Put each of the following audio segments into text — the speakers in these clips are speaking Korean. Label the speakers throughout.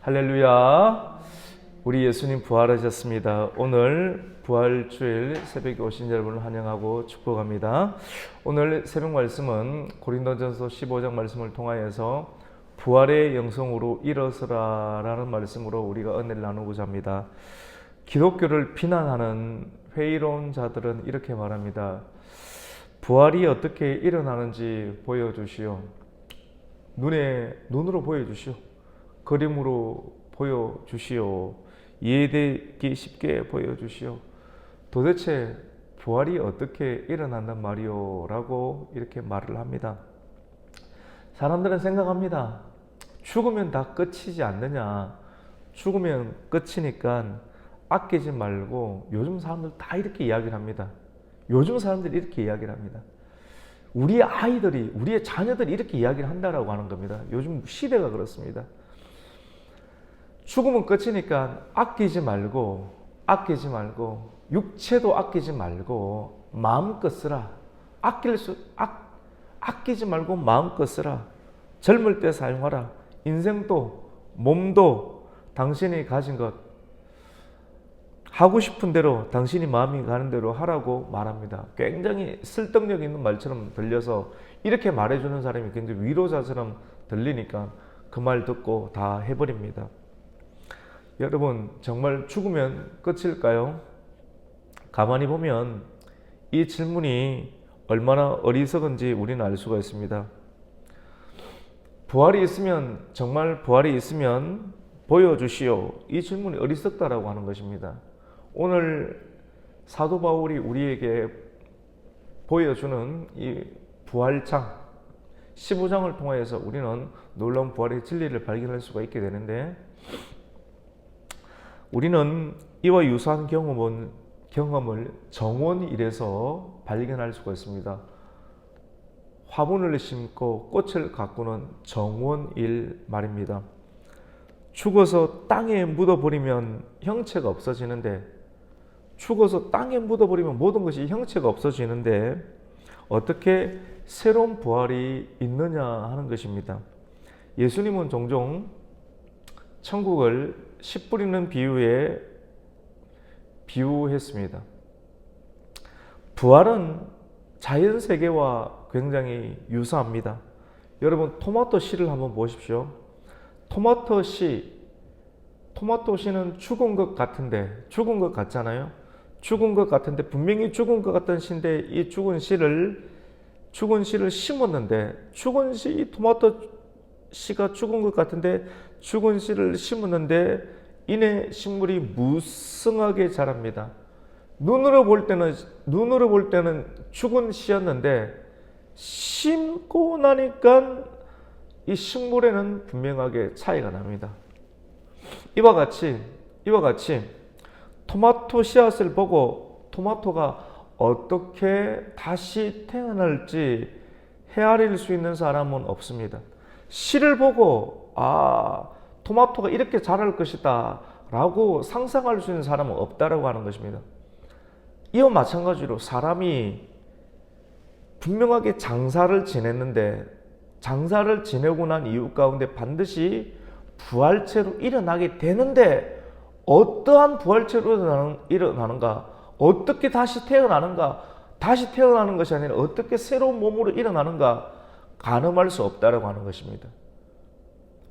Speaker 1: 할렐루야. 우리 예수님 부활하셨습니다. 오늘 부활주일 새벽에 오신 여러분을 환영하고 축복합니다. 오늘 새벽 말씀은 고린도전서 15장 말씀을 통하여서 부활의 영성으로 일어서라 라는 말씀으로 우리가 은혜를 나누고자 합니다. 기독교를 비난하는 회의로운 자들은 이렇게 말합니다. 부활이 어떻게 일어나는지 보여주시오. 눈으로 보여주시오. 그림으로 보여주시오. 이해되기 쉽게 보여주시오. 도대체 부활이 어떻게 일어난단 말이오? 라고 이렇게 말을 합니다. 사람들은 생각합니다. 죽으면 다 끝이지 않느냐. 죽으면 끝이니까 아끼지 말고, 요즘 사람들 다 이렇게 이야기를 합니다. 요즘 사람들이 이렇게 이야기를 합니다. 우리의 아이들이, 우리의 자녀들이 이렇게 이야기를 한다라고 하는 겁니다. 요즘 시대가 그렇습니다. 죽으면 끝이니까 아끼지 말고, 육체도 아끼지 말고 마음껏 쓰라. 아끼지 말고 마음껏 쓰라. 젊을 때 사용하라. 인생도 몸도 당신이 가진 것, 하고 싶은 대로, 당신이 마음이 가는 대로 하라고 말합니다. 굉장히 설득력 있는 말처럼 들려서 이렇게 말해주는 사람이 굉장히 위로자처럼 들리니까 그 말 듣고 다 해버립니다. 여러분, 정말 죽으면 끝일까요? 가만히 보면 이 질문이 얼마나 어리석은지 우리는 알 수가 있습니다. 정말 부활이 있으면 보여주시오. 이 질문이 어리석다라고 하는 것입니다. 오늘 사도 바울이 우리에게 보여주는 이 부활장 15장을 통해서 우리는 놀라운 부활의 진리를 발견할 수가 있게 되는데, 우리는 이와 유사한 경험을 정원일에서 발견할 수가 있습니다. 화분을 심고 꽃을 가꾸는 정원일 말입니다. 죽어서 땅에 묻어버리면 형체가 없어지는데, 모든 것이 형체가 없어지는데 어떻게 새로운 부활이 있느냐 하는 것입니다. 예수님은 종종 천국을 씨 뿌리는 비유에 비유했습니다. 부활은 자연 세계와 굉장히 유사합니다. 여러분, 토마토 씨를 한번 보십시오. 토마토 씨는 죽은 것 같잖아요. 죽은 것 같은데, 분명히 죽은 것 같은 씨인데, 이 죽은 씨를 심었는데, 이 토마토 씨가 죽은 것 같은데 죽은 씨를 심었는데 이내 식물이 무성하게 자랍니다. 눈으로 볼 때는 죽은 씨였는데, 심고 나니까 이 식물에는 분명하게 차이가 납니다. 이와 같이 토마토 씨앗을 보고 토마토가 어떻게 다시 태어날지 헤아릴 수 있는 사람은 없습니다. 씨를 보고 토마토가 이렇게 자랄 것이다 라고 상상할 수 있는 사람은 없다라고 하는 것입니다. 이와 마찬가지로 사람이 분명하게 장사를 지내고 난 이유 가운데 반드시 부활체로 일어나게 되는데, 어떠한 부활체로 일어나는가, 어떻게 다시 태어나는가, 다시 태어나는 것이 아니라 어떻게 새로운 몸으로 일어나는가, 가늠할 수 없다라고 하는 것입니다.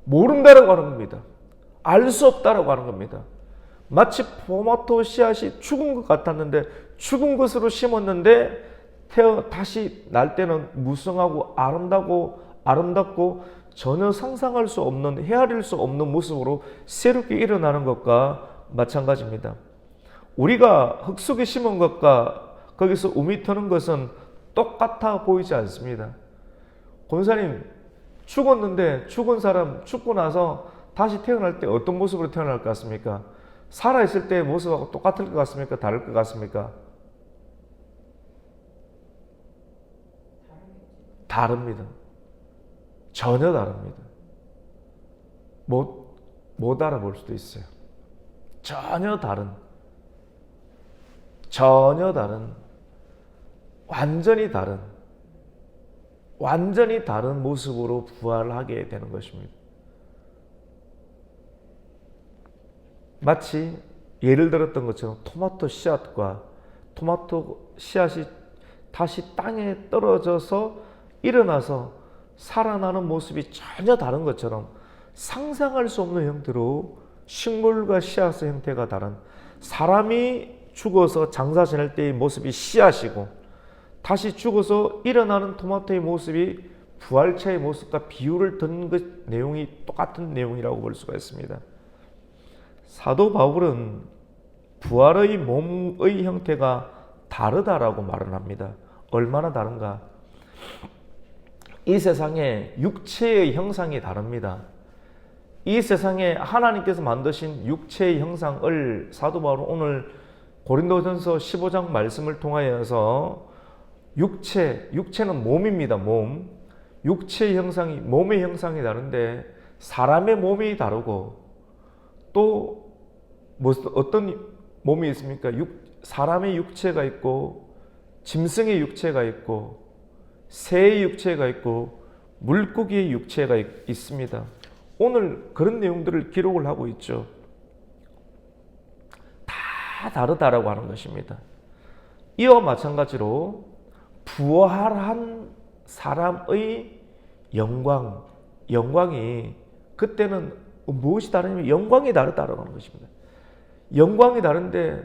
Speaker 1: 모른다라고 하는 겁니다. 알 수 없다라고 하는 겁니다. 마치 토마토 씨앗이 죽은 것 같았는데, 죽은 것으로 심었는데 다시 날 때는 무성하고 아름답고 전혀 상상할 수 없는, 헤아릴 수 없는 모습으로 새롭게 일어나는 것과 마찬가지입니다. 우리가 흙 속에 심은 것과 거기서 우미 트는 것은 똑같아 보이지 않습니다. 권사님, 죽었는데 죽은 사람 죽고 나서 다시 태어날 때 어떤 모습으로 태어날 것 같습니까? 살아있을 때의 모습하고 똑같을 것 같습니까? 다를 것 같습니까? 다릅니다. 전혀 다릅니다. 못 알아볼 수도 있어요. 전혀 다른, 완전히 다른 모습으로 부활하게 되는 것입니다. 마치 예를 들었던 것처럼 토마토 씨앗과 토마토 씨앗이 다시 땅에 떨어져서 일어나서 살아나는 모습이 전혀 다른 것처럼 상상할 수 없는 형태로 식물과 씨앗의 형태가 다른, 사람이 죽어서 장사 지낼 때의 모습이 씨앗이고 다시 죽어서 일어나는 토마토의 모습이 부활체의 모습과 비유를 든 그 내용이 똑같은 내용이라고 볼 수가 있습니다. 사도 바울은 부활의 몸의 형태가 다르다라고 말을 합니다. 얼마나 다른가? 이 세상에 육체의 형상이 다릅니다. 이 세상에 하나님께서 만드신 육체의 형상을 사도 바울은 오늘 고린도전서 15장 말씀을 통하여서 육체는 몸입니다. 몸. 육체의 형상이, 몸의 형상이 다른데 사람의 몸이 다르고 또 어떤 몸이 있습니까? 사람의 육체가 있고 짐승의 육체가 있고 새의 육체가 있고 물고기의 육체가 있습니다. 오늘 그런 내용들을 기록을 하고 있죠. 다 다르다라고 하는 것입니다. 이와 마찬가지로 부활한 사람의 영광이 그때는 무엇이 다르냐면 영광이 다르다라고 하는 것입니다. 영광이 다른데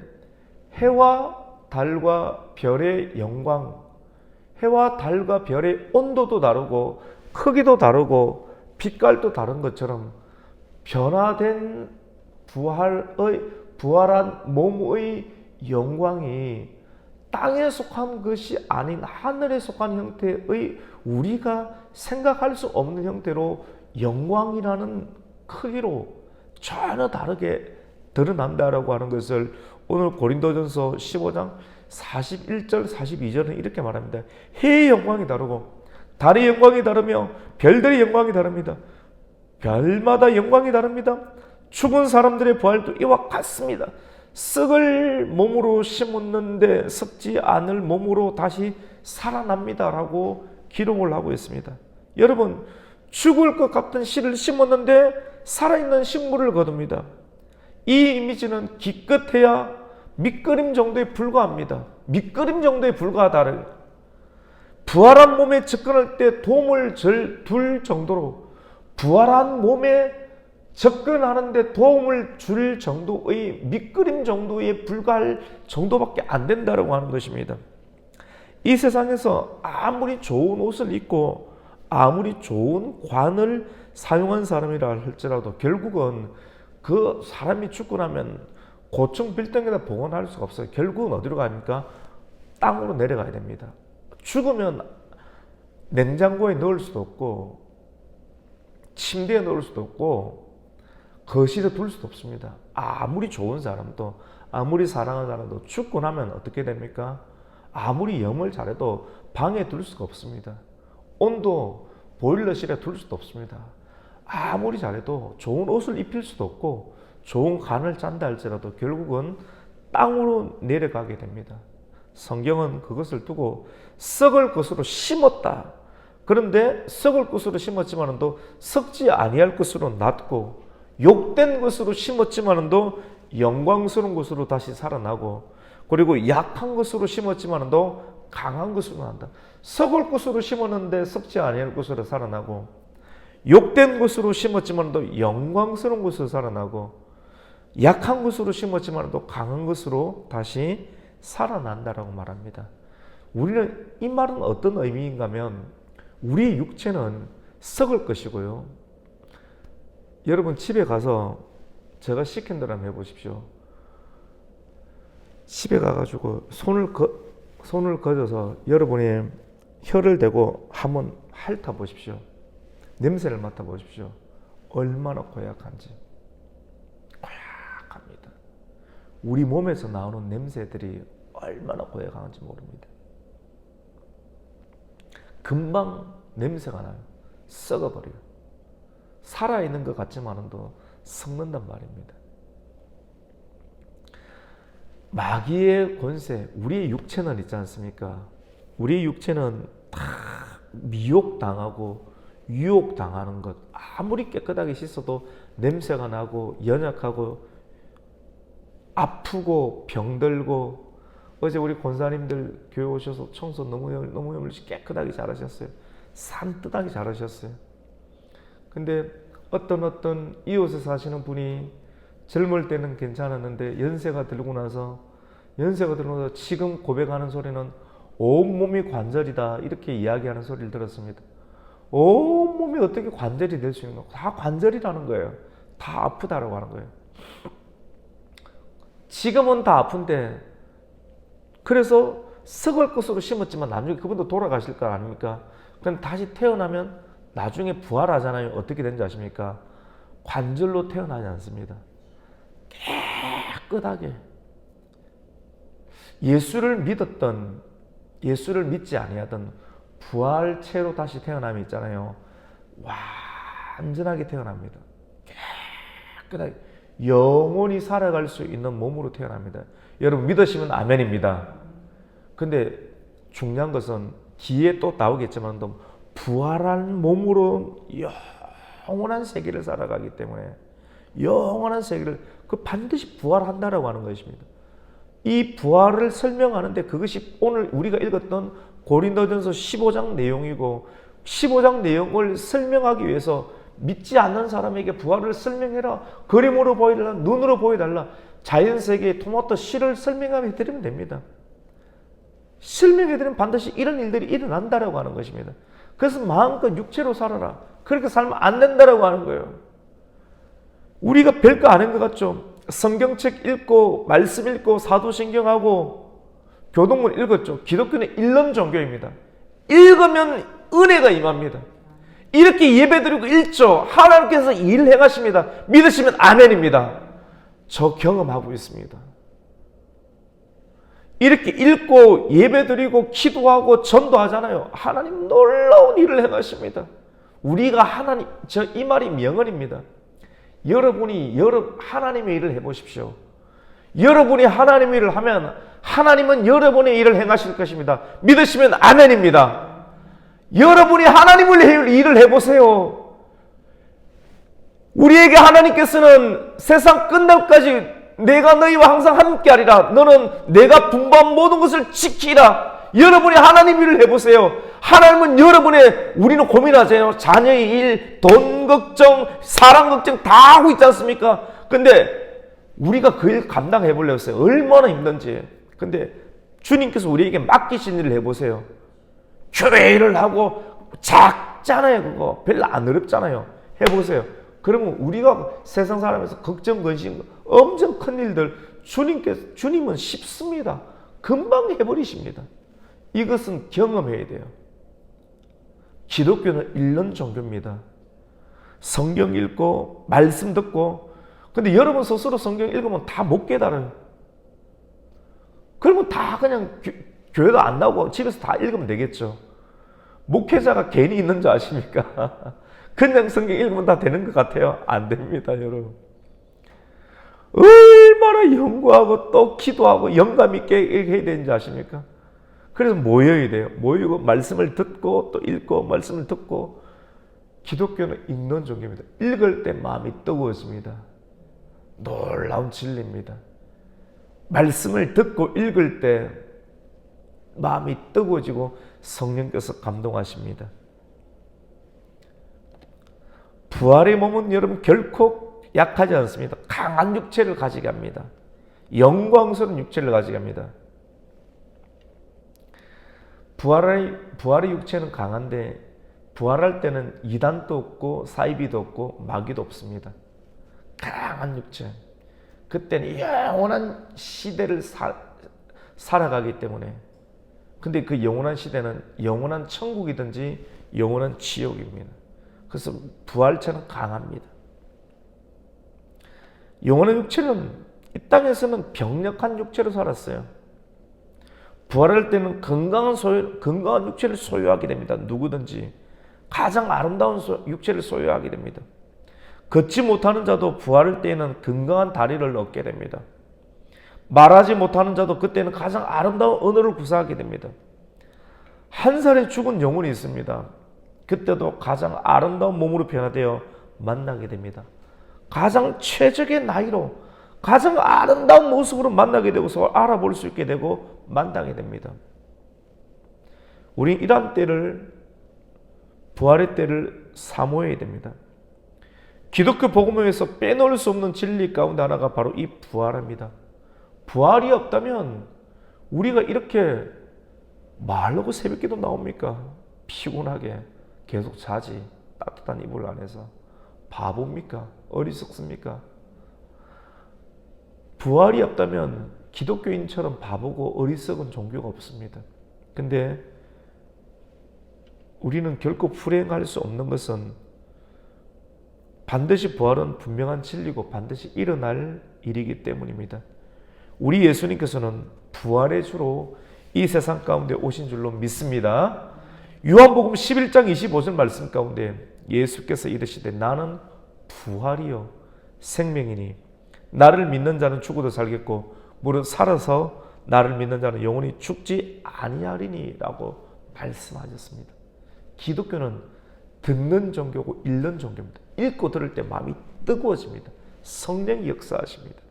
Speaker 1: 해와 달과 별의 영광, 해와 달과 별의 온도도 다르고 크기도 다르고 빛깔도 다른 것처럼 변화된 부활한 몸의 영광이 땅에 속한 것이 아닌 하늘에 속한 형태의 우리가 생각할 수 없는 형태로 영광이라는 크기로 전혀 다르게 드러난다라고 하는 것을 오늘 고린도전서 15장 41절 42절은 이렇게 말합니다. 해의 영광이 다르고 달의 영광이 다르며 별들의 영광이 다릅니다. 별마다 영광이 다릅니다. 죽은 사람들의 부활도 이와 같습니다. 썩을 몸으로 심었는데 썩지 않을 몸으로 다시 살아납니다라고 기록을 하고 있습니다. 여러분, 죽을 것 같은 씨를 심었는데 살아있는 식물을 거둡니다. 이 이미지는 기껏해야 밑그림 정도에 불과합니다. 밑그림 정도에 불과하다를 부활한 몸에 접근할 때 도움을 둘 정도로 부활한 몸에 접근하는데 도움을 줄 정도의 밑그림 정도에 불과할 정도밖에 안 된다고 하는 것입니다. 이 세상에서 아무리 좋은 옷을 입고 아무리 좋은 관을 사용한 사람이라 할지라도 결국은 그 사람이 죽고 나면 고층 빌딩에다 보관할 수가 없어요. 결국은 어디로 가니까 땅으로 내려가야 됩니다. 죽으면 냉장고에 넣을 수도 없고 침대에 넣을 수도 없고 거실에 둘 수도 없습니다. 아무리 좋은 사람도 아무리 사랑하는 사람도 죽고 나면 어떻게 됩니까? 아무리 염을 잘해도 방에 둘 수가 없습니다. 온도 보일러실에 둘 수도 없습니다. 아무리 잘해도 좋은 옷을 입힐 수도 없고 좋은 간을 짠다 할지라도 결국은 땅으로 내려가게 됩니다. 성경은 그것을 두고 썩을 것으로 심었다. 그런데 썩을 것으로 심었지만도 썩지 아니할 것으로 낫고 욕된 것으로 심었지만도 영광스러운 것으로 다시 살아나고 그리고 약한 것으로 심었지만도 강한 것으로 난다. 썩을 것으로 심었는데 썩지 아니할 것으로 살아나고 욕된 것으로 심었지만도 영광스러운 것으로 살아나고 약한 것으로 심었지만도 강한 것으로 다시 살아난다라고 말합니다. 우리는 이 말은 어떤 의미인가 하면 우리 육체는 썩을 것이고요. 여러분 집에 가서 제가 시킨 대로 한번 해보십시오. 집에 가가지고 손을 거져서 여러분이 혀를 대고 한번 핥아보십시오. 냄새를 맡아보십시오. 얼마나 고약한지. 고약합니다. 우리 몸에서 나오는 냄새들이 얼마나 고약한지 모릅니다. 금방 냄새가 나요. 썩어버려요. 살아있는 것 같지만도 썩는단 말입니다. 마귀의 권세, 우리의 육체는 있지 않습니까? 우리의 육체는 다 미혹당하고 유혹당하는 것, 아무리 깨끗하게 씻어도 냄새가 나고 연약하고 아프고 병들고. 어제 우리 권사님들 교회 오셔서 청소 너무 깨끗하게 잘하셨어요. 산뜻하게 잘하셨어요. 근데 어떤 이웃에 사시는 분이 젊을 때는 괜찮았는데 연세가 들고 나서 지금 고백하는 소리는 온몸이 관절이다, 이렇게 이야기하는 소리를 들었습니다. 온몸이 어떻게 관절이 될 수 있는 거? 다 관절이라는 거예요. 다 아프다라고 하는 거예요. 지금은 다 아픈데, 그래서 썩을 것으로 심었지만 나중에 그분도 돌아가실 거 아닙니까? 그럼 다시 태어나면 나중에 부활하잖아요. 어떻게 되는지 아십니까? 관절로 태어나지 않습니다. 깨끗하게. 예수를 믿지 아니하던 부활체로 다시 태어남이 있잖아요. 완전하게 태어납니다. 깨끗하게 영원히 살아갈 수 있는 몸으로 태어납니다. 여러분 믿으시면 아멘입니다. 근데 중요한 것은 뒤에 또 나오겠지만 부활한 몸으로 영원한 세계를 살아가기 때문에 영원한 세계를 반드시 부활한다라고 하는 것입니다. 이 부활을 설명하는데 그것이 오늘 우리가 읽었던 고린도전서 15장 내용이고, 15장 내용을 설명하기 위해서 믿지 않는 사람에게 부활을 설명해라, 그림으로 보여달라, 눈으로 보여달라, 자연세계의 토마토 씨를 설명해드리면 됩니다. 설명해드리면 반드시 이런 일들이 일어난다라고 하는 것입니다. 그래서 마음껏 육체로 살아라, 그렇게 살면 안 된다라고 하는 거예요. 우리가 별거 아닌 것 같죠? 성경책 읽고 말씀 읽고 사도신경하고 교동문 읽었죠. 기독교는 읽는 종교입니다. 읽으면 은혜가 임합니다. 이렇게 예배드리고 읽죠. 하나님께서 일을 행하십니다. 믿으시면 아멘입니다. 저 경험하고 있습니다. 이렇게 읽고 예배드리고 기도하고 전도하잖아요. 하나님 놀라운 일을 행하십니다. 우리가 이 말이 명언입니다. 여러분이 하나님의 일을 해보십시오. 여러분이 하나님의 일을 하면 하나님은 여러분의 일을 행하실 것입니다. 믿으시면 아멘입니다. 여러분이 하나님의 일을 해보세요. 우리에게 하나님께서는 세상 끝날까지 내가 너희와 항상 함께하리라, 너는 내가 분부한 모든 것을 지키라. 여러분이 하나님 일을 해보세요. 하나님은 우리는 고민하잖아요. 자녀의 일, 돈 걱정, 사랑 걱정 다 하고 있지 않습니까? 근데 우리가 그 일 감당해 보려고 했어요. 얼마나 힘든지. 근데 주님께서 우리에게 맡기신 일을 해보세요. 교회 일을 하고 작잖아요. 그거 별로 안 어렵잖아요. 해보세요. 그러면 우리가 세상 사람에서 걱정, 근심, 엄청 큰 일들 주님은 쉽습니다. 금방 해버리십니다. 이것은 경험해야 돼요. 기독교는 읽는 종교입니다. 성경 읽고 말씀 듣고. 근데 여러분 스스로 성경 읽으면 다 못 깨달아요. 그러면 다 그냥 교회도 안 나오고 집에서 다 읽으면 되겠죠. 목회자가 괜히 있는 줄 아십니까? 그냥 성경 읽으면 다 되는 것 같아요? 안 됩니다, 여러분. 얼마나 연구하고 또 기도하고 영감 있게 해야 되는지 아십니까? 그래서 모여야 돼요. 모이고 말씀을 듣고 또 읽고 말씀을 듣고. 기독교는 읽는 종교입니다. 읽을 때 마음이 뜨거워집니다. 놀라운 진리입니다. 말씀을 듣고 읽을 때 마음이 뜨거워지고 성령께서 감동하십니다. 부활의 몸은 여러분 결코 약하지 않습니다. 강한 육체를 가지게 합니다. 영광스러운 육체를 가지게 합니다. 부활의 육체는 강한데 부활할 때는 이단도 없고 사이비도 없고 마귀도 없습니다. 강한 육체. 그때는 영원한 시대를 살아가기 때문에. 근데 그 영원한 시대는 영원한 천국이든지 영원한 지옥입니다. 그래서 부활체는 강합니다. 영원한 육체는 이 땅에서는 병력한 육체로 살았어요. 부활할 때는 건강한 육체를 소유하게 됩니다. 누구든지 가장 아름다운 육체를 소유하게 됩니다. 걷지 못하는 자도 부활할 때에는 건강한 다리를 얻게 됩니다. 말하지 못하는 자도 그때는 가장 아름다운 언어를 구사하게 됩니다. 한 살에 죽은 영혼이 있습니다. 그때도 가장 아름다운 몸으로 변화되어 만나게 됩니다. 가장 최적의 나이로 가장 아름다운 모습으로 만나게 되고 서로 알아볼 수 있게 되고 만나게 됩니다. 우리 이러한 때를, 부활의 때를 사모해야 됩니다. 기독교 복음에서 빼놓을 수 없는 진리 가운데 하나가 바로 이 부활입니다. 부활이 없다면 우리가 이렇게 말하고 새벽기도 나옵니까? 피곤하게 계속 자지, 따뜻한 이불 안에서. 바보입니까? 어리석습니까? 부활이 없다면 기독교인처럼 바보고 어리석은 종교가 없습니다. 근데 우리는 결코 불행할 수 없는 것은 반드시 부활은 분명한 진리고 반드시 일어날 일이기 때문입니다. 우리 예수님께서는 부활의 주로 이 세상 가운데 오신 줄로 믿습니다. 요한복음 11장 25절 말씀 가운데 예수께서 이르시되 나는 부활이요 생명이니 나를 믿는 자는 죽어도 살겠고 무릇 살아서 나를 믿는 자는 영원히 죽지 아니하리니 라고 말씀하셨습니다. 기독교는 듣는 종교고 읽는 종교입니다. 읽고 들을 때 마음이 뜨거워집니다. 성령이 역사하십니다.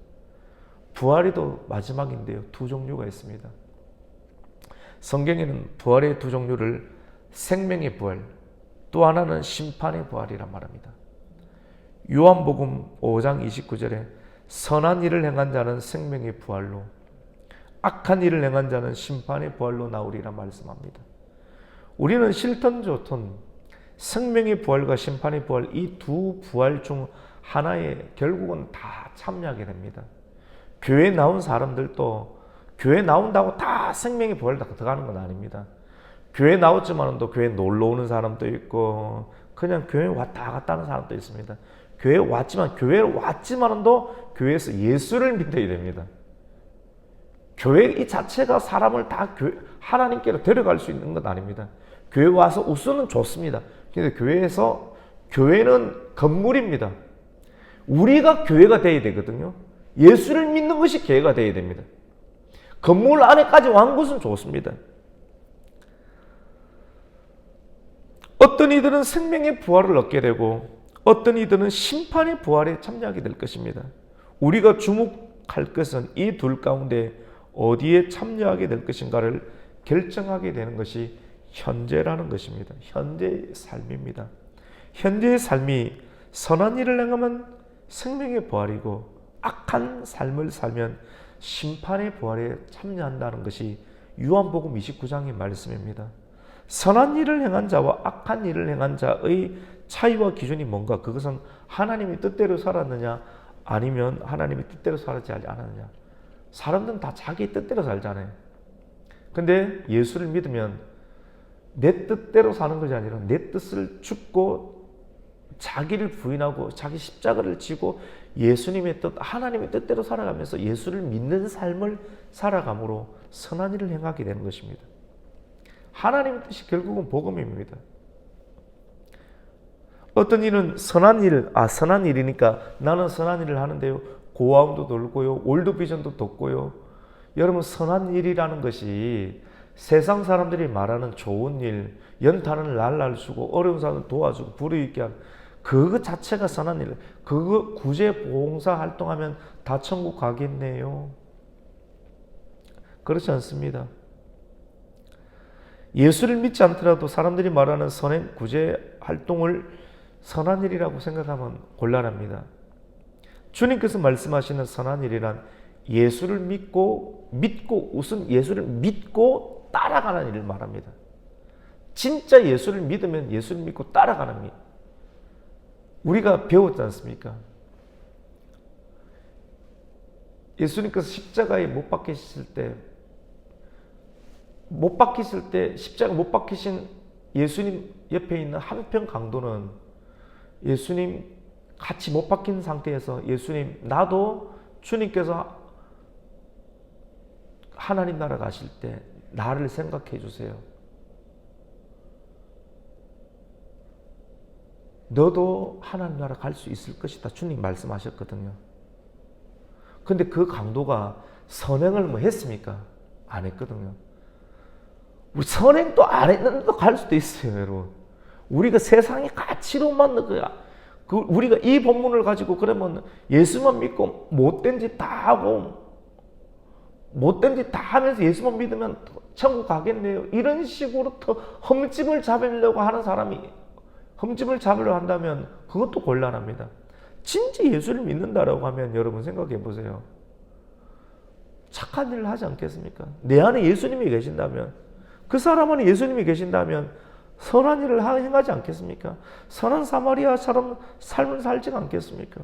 Speaker 1: 부활에도 마지막인데요. 두 종류가 있습니다. 성경에는 부활의 두 종류를 생명의 부활, 또 하나는 심판의 부활이라 말합니다. 요한복음 5장 29절에 선한 일을 행한 자는 생명의 부활로, 악한 일을 행한 자는 심판의 부활로 나오리라 말씀합니다. 우리는 싫든 좋든 생명의 부활과 심판의 부활, 이 두 부활 중 하나에 결국은 다 참여하게 됩니다. 교회에 나온 사람들도 교회 나온다고 다 생명의 부활 다 들어가는 건 아닙니다. 교회 나왔지만 또 교회 놀러 오는 사람도 있고 그냥 교회 왔다 갔다 하는 사람도 있습니다. 교회 왔지만도 교회에서 예수를 믿어야 됩니다. 교회 이 자체가 사람을 다 하나님께로 데려갈 수 있는 건 아닙니다. 교회 와서 우선은 좋습니다. 근데 교회는 건물입니다. 우리가 교회가 돼야 되거든요. 예수를 믿는 것이 교회가 돼야 됩니다. 건물 안에까지 온 것은 좋습니다. 어떤 이들은 생명의 부활을 얻게 되고 어떤 이들은 심판의 부활에 참여하게 될 것입니다. 우리가 주목할 것은 이 둘 가운데 어디에 참여하게 될 것인가를 결정하게 되는 것이 현재라는 것입니다. 현재의 삶입니다. 현재의 삶이 선한 일을 행하면 생명의 부활이고 악한 삶을 살면 심판의 부활에 참여한다는 것이 요한복음 29장의 말씀입니다. 선한 일을 행한 자와 악한 일을 행한 자의 차이와 기준이 뭔가? 그것은 하나님의 뜻대로 살았느냐 아니면 하나님의 뜻대로 살지 않았느냐. 사람들은 다 자기 뜻대로 살잖아요. 근데 예수를 믿으면 내 뜻대로 사는 것이 아니라 내 뜻을 줍고 자기를 부인하고 자기 십자가를 지고 예수님의 뜻, 하나님의 뜻대로 살아가면서 예수를 믿는 삶을 살아감으로 선한 일을 행하게 되는 것입니다. 하나님의 뜻이 결국은 복음입니다. 어떤 일은 선한 일이니까 나는 선한 일을 하는데요. 고아움도 돌고요. 월드비전도 돕고요. 여러분, 선한 일이라는 것이 세상 사람들이 말하는 좋은 일, 연탄을 날날 주고 어려운 사람을 도와주고 불의있게 하는 그거 자체가 선한 일. 그거 구제 봉사 활동하면 다 천국 가겠네요. 그렇지 않습니다. 예수를 믿지 않더라도 사람들이 말하는 선행 구제 활동을 선한 일이라고 생각하면 곤란합니다. 주님께서 말씀하시는 선한 일이란 예수를 믿고 우선 예수를 믿고 따라가는 일을 말합니다. 진짜 예수를 믿으면 예수를 믿고 따라가는 일. 우리가 배웠지 않습니까? 예수님께서 십자가에 못 박히실 때 십자가 못 박히신 예수님 옆에 있는 한편 강도는 예수님 같이 못 박힌 상태에서 예수님, 나도 주님께서 하나님 나라 가실 때 나를 생각해 주세요. 너도 하나님 나라 갈 수 있을 것이다. 주님 말씀하셨거든요. 근데 그 강도가 선행을 뭐 했습니까? 안 했거든요. 우리 선행도 안 했는데도 갈 수도 있어요, 여러분. 우리가 세상의 가치로만 우리가 이 본문을 가지고 그러면 예수만 믿고 못된 짓 다 하고 못된 짓 다 하면서 예수만 믿으면 천국 가겠네요. 이런 식으로 더 흠집을 잡으려고 하는 사람이 흠집을 잡으려고 한다면 그것도 곤란합니다. 진짜 예수를 믿는다라고 하면 여러분 생각해 보세요. 착한 일을 하지 않겠습니까? 내 안에 예수님이 계신다면, 그 사람 안에 예수님이 계신다면 선한 일을 행하지 않겠습니까? 선한 사마리아처럼 삶을 살지 않겠습니까?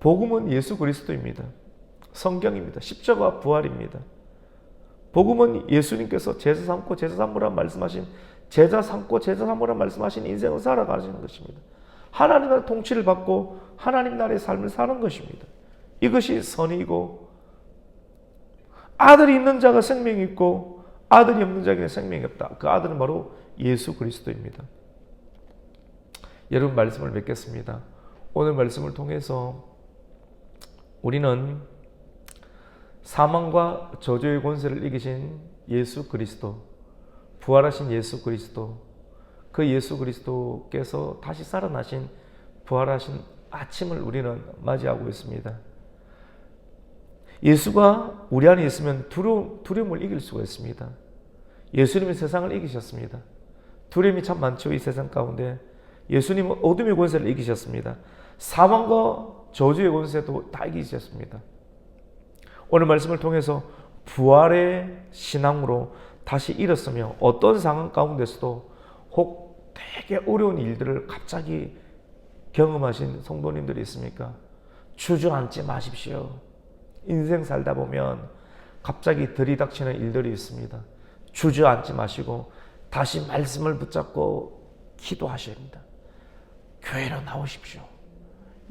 Speaker 1: 복음은 예수 그리스도입니다. 성경입니다. 십자가 부활입니다. 복음은 예수님께서 제사 삼고 제사 삼으라 말씀하신, 제자 삼고 제사 삼으라 말씀하신 인생을 살아가시는 것입니다. 하나님 나라의 통치를 받고 하나님 나라의 삶을 사는 것입니다. 이것이 선이고, 아들이 있는 자가 생명이 있고 아들이 없는 자에게 생명이 없다. 그 아들은 바로 예수 그리스도입니다. 여러분, 말씀을 맺겠습니다. 오늘 말씀을 통해서 우리는 사망과 저주의 권세를 이기신 예수 그리스도, 부활하신 예수 그리스도, 그 예수 그리스도께서 다시 살아나신 부활하신 아침을 우리는 맞이하고 있습니다. 예수가 우리 안에 있으면 두려움을 이길 수가 있습니다. 예수님이 세상을 이기셨습니다. 두려움이 참 많죠, 이 세상 가운데. 예수님은 어둠의 권세를 이기셨습니다. 사망과 저주의 권세도 다 이기셨습니다. 오늘 말씀을 통해서 부활의 신앙으로 다시 일었으며, 어떤 상황 가운데서도 혹 되게 어려운 일들을 갑자기 경험하신 성도님들이 있습니까? 주저앉지 마십시오. 인생 살다 보면 갑자기 들이닥치는 일들이 있습니다. 주저앉지 마시고 다시 말씀을 붙잡고 기도하셔야 합니다. 교회로 나오십시오.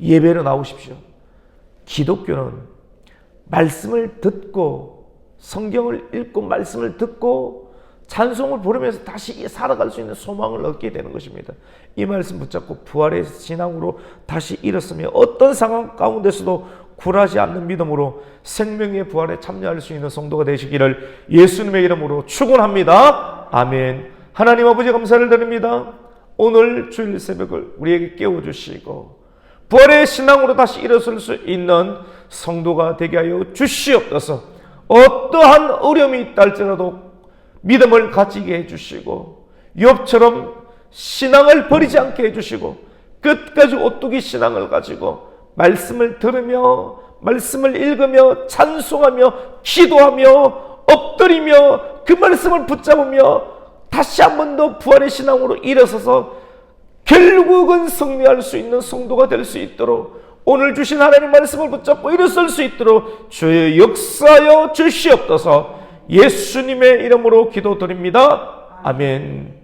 Speaker 1: 예배로 나오십시오. 기독교는 말씀을 듣고, 성경을 읽고 말씀을 듣고 찬송을 부르면서 다시 살아갈 수 있는 소망을 얻게 되는 것입니다. 이 말씀 붙잡고 부활의 신앙으로 다시 일었으며, 어떤 상황 가운데서도 굴하지 않는 믿음으로 생명의 부활에 참여할 수 있는 성도가 되시기를 예수님의 이름으로 축원합니다. 아멘. 하나님 아버지, 감사를 드립니다. 오늘 주일 새벽을 우리에게 깨워주시고 부활의 신앙으로 다시 일어설 수 있는 성도가 되게 하여 주시옵소서. 어떠한 어려움이 있다 할지라도 믿음을 가지게 해주시고, 욥처럼 신앙을 버리지 않게 해주시고, 끝까지 오뚜기 신앙을 가지고 말씀을 들으며 말씀을 읽으며 찬송하며 기도하며 엎드리며 그 말씀을 붙잡으며 다시 한 번 더 부활의 신앙으로 일어서서 결국은 승리할 수 있는 성도가 될 수 있도록, 오늘 주신 하나님의 말씀을 붙잡고 일어설 수 있도록 주의 역사하여 주시옵소서. 예수님의 이름으로 기도드립니다. 아멘.